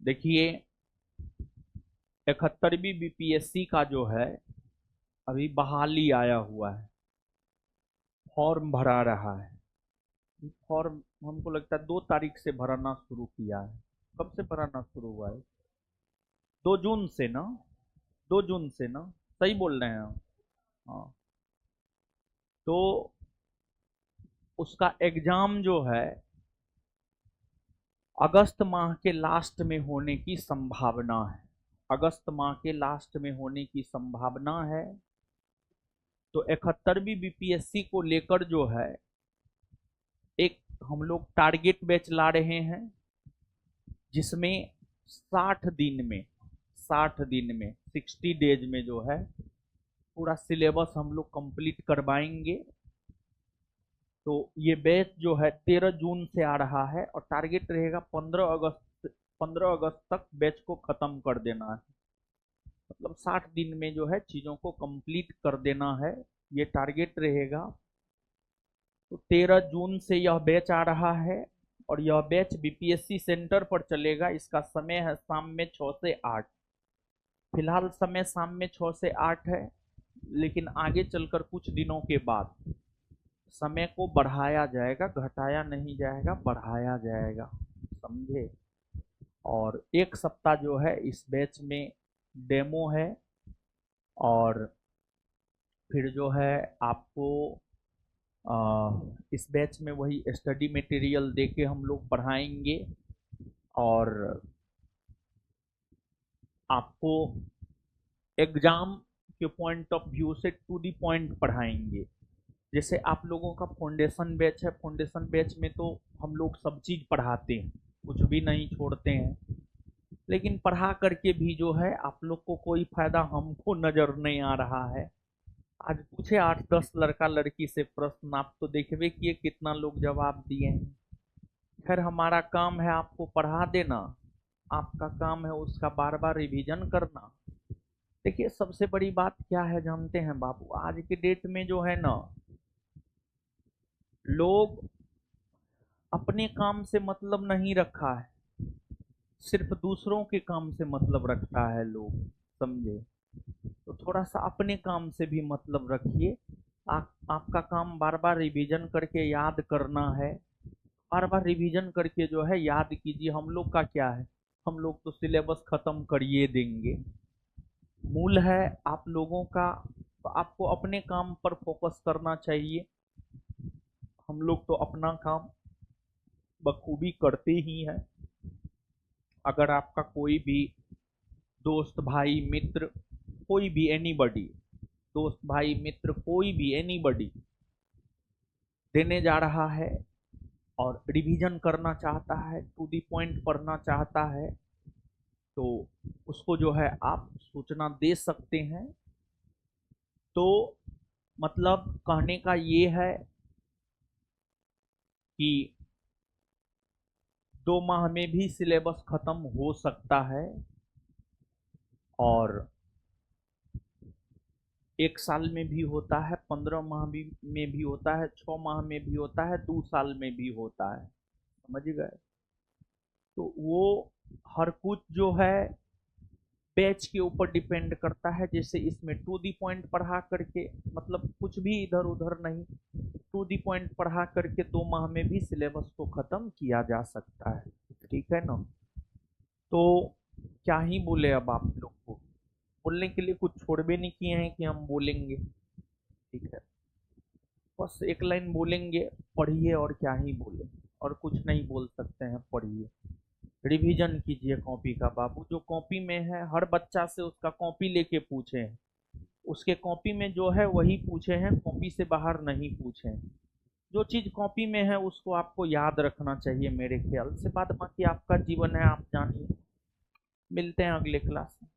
देखिए 71वीं बीपीएससी का जो है अभी बहाली आया हुआ है, फॉर्म भरा रहा है। फॉर्म हमको लगता है 2 तारीख से भराना शुरू किया है। कब से भराना शुरू हुआ है? 2 जून से ना, 2 जून से ना, सही बोल रहे हैं हम? हाँ, तो उसका एग्जाम जो है अगस्त माह के लास्ट में होने की संभावना है। अगस्त माह के लास्ट में होने की संभावना है। तो 71वीं बीपीएससी को लेकर जो है एक हम लोग टारगेट बैच ला रहे हैं, जिसमें 60 दिन में 60 डेज में जो है पूरा सिलेबस हम लोग कंप्लीट करवाएंगे। तो ये बैच जो है 13 जून से आ रहा है और टारगेट रहेगा 15 अगस्त तक बैच को खत्म कर देना है। मतलब 60 दिन में जो है चीजों को कंप्लीट कर देना है, ये टारगेट रहेगा। तो 13 जून से यह बैच आ रहा है और यह बैच बीपीएससी सेंटर पर चलेगा। इसका समय है शाम में 6 से 8। फिलहाल समय शाम में 6 से 8 है, लेकिन आगे चलकर कुछ दिनों के बाद समय को बढ़ाया जाएगा, घटाया नहीं जाएगा, बढ़ाया जाएगा, समझे। और 1 सप्ताह जो है इस बैच में डेमो है और फिर जो है आपको इस बैच में वही स्टडी मटेरियल देके हम लोग पढ़ाएंगे और आपको एग्जाम के पॉइंट ऑफ व्यू से टू दी पॉइंट पढ़ाएंगे। जैसे आप लोगों का फाउंडेशन बैच है, फाउंडेशन बैच में तो हम लोग सब चीज पढ़ाते हैं, कुछ भी नहीं छोड़ते हैं, लेकिन पढ़ा करके भी जो है आप लोग को कोई फायदा हमको नजर नहीं आ रहा है। आज पूछे 8-10 लड़का लड़की से प्रश्न, आप तो देखबे किए कितना लोग जवाब दिए हैं। खैर हमारा काम है आपको पढ़ा देना, आपका काम है उसका बार बार रिवीजन करना। देखिए सबसे बड़ी बात क्या है जानते हैं बाबू, आज के डेट में जो है ना, लोग अपने काम से मतलब नहीं रखा है, सिर्फ दूसरों के काम से मतलब रखता है लोग, समझे। तो थोड़ा सा अपने काम से भी मतलब रखिए। आपका काम बार बार रिवीजन करके याद करना है। बार बार रिवीजन करके जो है याद कीजिए। हम लोग का क्या है, हम लोग तो सिलेबस खत्म करिए देंगे। मूल है आप लोगों का, तो आपको अपने काम पर फोकस करना चाहिए। हम लोग तो अपना काम बखूबी करते ही हैं। अगर आपका कोई भी दोस्त भाई मित्र, कोई भी एनीबॉडी, दोस्त भाई मित्र कोई भी एनीबॉडी देने जा रहा है और रिवीजन करना चाहता है, टू दी पॉइंट पढ़ना चाहता है, तो उसको जो है आप सूचना दे सकते हैं। तो मतलब कहने का ये है कि 2 माह में भी सिलेबस खत्म हो सकता है और 1 साल में भी होता है, 15 माह में भी होता है, 6 माह में भी होता है, 2 साल में भी होता है, समझ गए। तो वो हर कुछ जो है बैच के ऊपर डिपेंड करता है। जैसे इसमें टू दी पॉइंट पढ़ा करके, मतलब कुछ भी इधर उधर नहीं, टू दी पॉइंट पढ़ा करके 2 माह में भी सिलेबस को खत्म किया जा सकता है, ठीक है ना। तो क्या ही बोले अब आप लोग को, बोलने के लिए कुछ छोड़बे नहीं किए हैं कि हम बोलेंगे, ठीक है। बस एक लाइन बोलेंगे, पढ़िए, और क्या ही बोले, और कुछ नहीं बोल सकते हैं। पढ़िए, रिवीजन कीजिए कॉपी का बाबू। जो कॉपी में है हर बच्चा से उसका कॉपी लेके पूछे हैं, उसके कॉपी में जो है वही पूछे हैं, कॉपी से बाहर नहीं पूछे हैं। जो चीज कॉपी में है उसको आपको याद रखना चाहिए मेरे ख्याल से। बाद बाकी आपका जीवन है, आप जानिए। मिलते हैं अगले क्लास में।